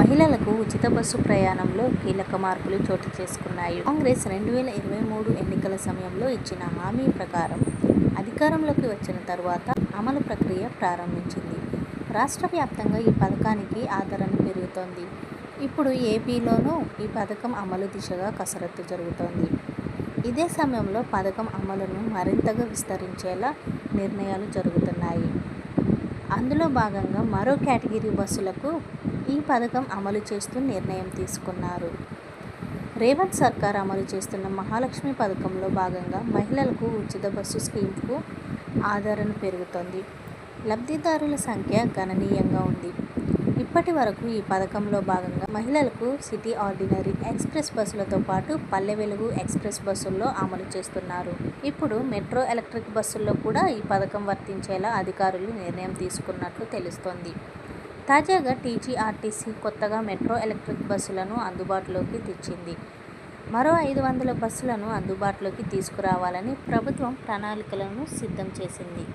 మహిళలకు ఉచిత బస్సు ప్రయాణంలో కీలక మార్పులు చోటు చేసుకున్నాయి. కాంగ్రెస్ 2023 ఎన్నికల సమయంలో ఇచ్చిన హామీ ప్రకారం అధికారంలోకి వచ్చిన తర్వాత అమలు ప్రక్రియ ప్రారంభించింది. రాష్ట్ర వ్యాప్తంగా ఈ పథకానికి ఆదరణ పెరుగుతోంది. ఇప్పుడు ఏపీలోనూ ఈ పథకం అమలు దిశగా కసరత్తు జరుగుతోంది. ఇదే సమయంలో పథకం అమలును మరింతగా విస్తరించేలా నిర్ణయాలు జరుగుతున్నాయి. అందులో భాగంగా మరో కేటగిరీ బస్సులకు ఈ పథకం అమలు చేస్తూ నిర్ణయం తీసుకున్నారు. రేవంత్ సర్కార్ అమలు చేస్తున్న మహాలక్ష్మి పథకంలో భాగంగా మహిళలకు ఉచిత బస్సు స్కీమ్కు ఆదరణ పెరుగుతోంది. లబ్ధిదారుల సంఖ్య గణనీయంగా ఉంది. ఇప్పటి వరకు ఈ పథకంలో భాగంగా మహిళలకు సిటీ ఆర్డినరీ ఎక్స్ప్రెస్ బస్సులతో పాటు పల్లె వెలుగు ఎక్స్ప్రెస్ బస్సుల్లో అమలు చేస్తున్నారు. ఇప్పుడు మెట్రో ఎలక్ట్రిక్ బస్సుల్లో కూడా ఈ పథకం వర్తించేలా అధికారులు నిర్ణయం తీసుకున్నట్లు తెలుస్తోంది. తాజాగా టీజీఆర్టీసీ కొత్తగా మెట్రో ఎలక్ట్రిక్ బస్సులను అందుబాటులోకి తెచ్చింది. మరో 500 బస్సులను అందుబాటులోకి తీసుకురావాలని ప్రభుత్వం ప్రణాళికలను సిద్ధం చేసింది.